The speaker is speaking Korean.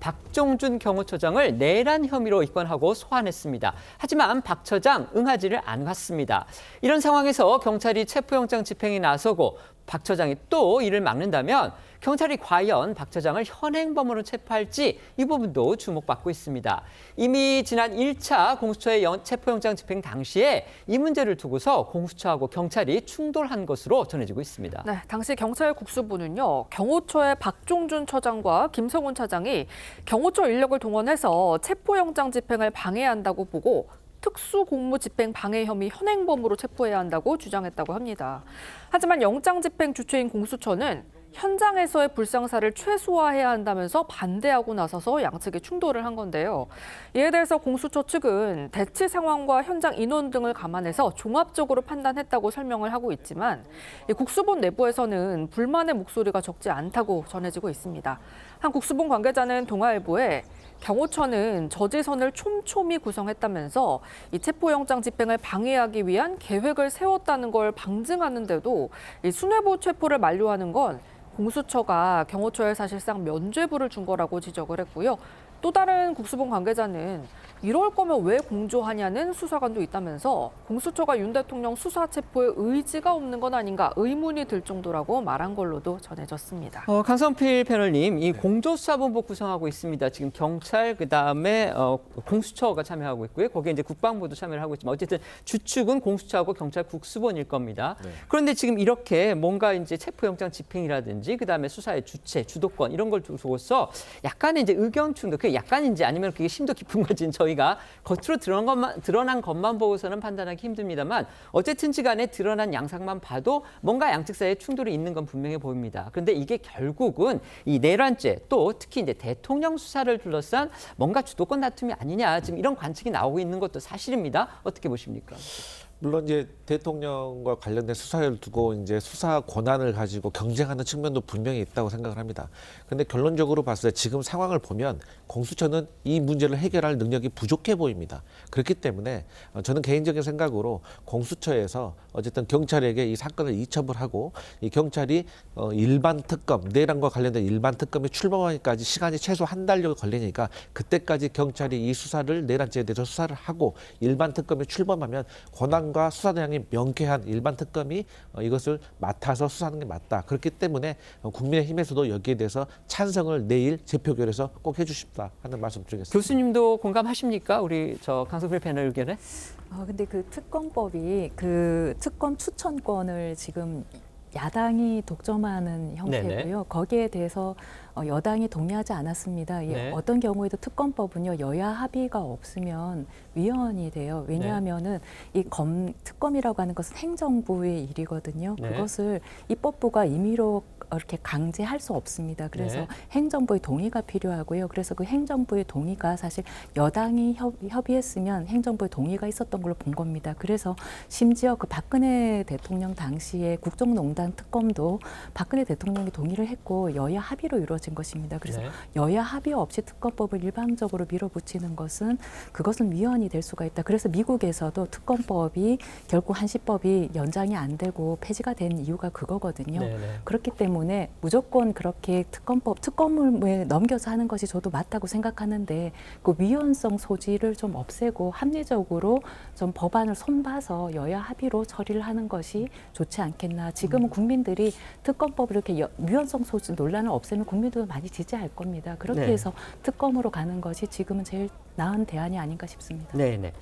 박종준 경호처장을 내란 혐의로 입건하고 소환했습니다. 하지만 박 처장 응하지를 않았습니다. 이런 상황에서 경찰이 체포영장 집행에 나서고 박 처장이 또 이를 막는다면 경찰이 과연 박 처장을 현행범으로 체포할지 이 부분도 주목받고 있습니다. 이미 지난 1차 공수처의 체포영장 집행 당시에 이 문제를 두고서 공수처하고 경찰이 충돌한 것으로 전해지고 있습니다. 네, 당시 경찰 국수부는요, 경호처의 박종준 처장과 김성훈 차장이 경호처 인력을 동원해서 체포영장 집행을 방해한다고 보고 특수공무집행 방해 혐의 현행범으로 체포해야 한다고 주장했다고 합니다. 하지만 영장 집행 주체인 공수처는 현장에서의 불상사를 최소화해야 한다면서 반대하고 나서서 양측이 충돌을 한 건데요. 이에 대해서 공수처 측은 대치 상황과 현장 인원 등을 감안해서 종합적으로 판단했다고 설명을 하고 있지만 국수본 내부에서는 불만의 목소리가 적지 않다고 전해지고 있습니다. 한 국수본 관계자는 동아일보에 경호처는 저지선을 촘촘히 구성했다면서 이 체포영장 집행을 방해하기 위한 계획을 세웠다는 걸 방증하는데도 이 수뇌부 체포를 만료하는 건 공수처가 경호처에 사실상 면죄부를 준 거라고 지적을 했고요. 또 다른 국수본 관계자는 이럴 거면 왜 공조하냐는 수사관도 있다면서 공수처가 윤 대통령 수사 체포에 의지가 없는 건 아닌가 의문이 들 정도라고 말한 걸로도 전해졌습니다. 강성필 패널님, 이 공조수사본부 구성하고 있습니다. 지금 경찰 그다음에 공수처가 참여하고 있고요. 거기에 이제 국방부도 참여를 하고 있지만 어쨌든 주축은 공수처하고 경찰 국수본일 겁니다. 네. 그런데 지금 이렇게 뭔가 이제 체포영장 집행이라든지 그다음에 수사의 주체, 주도권 이런 걸 두고서 약간의 이제 의견 충돌, 그게 약간인지 아니면 그게 심도 깊은 건지는 저희가 겉으로 드러난 것만 보고서는 판단하기 힘듭니다만 어쨌든지 간에 드러난 양상만 봐도 뭔가 양측 사이에 충돌이 있는 건 분명해 보입니다. 그런데 이게 결국은 이 내란죄 또 특히 이제 대통령 수사를 둘러싼 뭔가 주도권 다툼이 아니냐 지금 이런 관측이 나오고 있는 것도 사실입니다. 어떻게 보십니까? 물론 이제 대통령과 관련된 수사를 두고 이제 수사 권한을 가지고 경쟁하는 측면도 분명히 있다고 생각을 합니다. 그런데 결론적으로 봤을 때 지금 상황을 보면 공수처는 이 문제를 해결할 능력이 부족해 보입니다. 그렇기 때문에 저는 개인적인 생각으로 공수처에서 어쨌든 경찰에게 이 사건을 이첩을 하고 이 경찰이 일반 특검, 내란과 관련된 일반 특검이 출범하기까지 시간이 최소 한 달 정도 걸리니까 그때까지 경찰이 이 수사를 내란죄에 대해서 수사를 하고 일반 특검이 출범하면 권한 과 수사 대상이 명쾌한 일반 특검이 이것을 맡아서 수사하는 게 맞다. 그렇기 때문에 국민의힘에서도 여기에 대해서 찬성을 내일 재표결에서 꼭 해주십사 하는 말씀 드리겠습니다. 교수님도 공감하십니까? 우리 강성필 패널 의견에? 근데 그 특검법이 그 특검 추천권을 지금 야당이 독점하는 형태고요. 네네. 거기에 대해서 여당이 동의하지 않았습니다. 네. 어떤 경우에도 특검법은요, 여야 합의가 없으면 위헌이 돼요. 왜냐하면은 이 특검이라고 하는 것은 행정부의 일이거든요. 네. 그것을 입법부가 임의로 이렇게 강제할 수 없습니다. 그래서 네. 행정부의 동의가 필요하고요. 그래서 그 행정부의 동의가 사실 여당이 협의했으면 행정부의 동의가 있었던 걸로 본 겁니다. 그래서 심지어 그 박근혜 대통령 당시에 국정농단 특검도 박근혜 대통령이 동의를 했고 여야 합의로 이루어진 것입니다. 그래서 네. 여야 합의 없이 특검법을 일방적으로 밀어붙이는 것은 그것은 위헌이 될 수가 있다. 그래서 미국에서도 특검법이 결국 한시법이 연장이 안 되고 폐지가 된 이유가 그거거든요. 네네. 그렇기 때문에 무조건 그렇게 특검을 넘겨서 하는 것이 저도 맞다고 생각하는데 그 위헌성 소지를 좀 없애고 합리적으로 좀 법안을 손봐서 여야 합의로 처리를 하는 것이 좋지 않겠나. 지금은 국민들이 특검법을 이렇게 위헌성 소지 논란을 없애면 국민들도 많이 지지할 겁니다. 그렇게 네. 해서 특검으로 가는 것이 지금은 제일 나은 대안이 아닌가 싶습니다. 네네.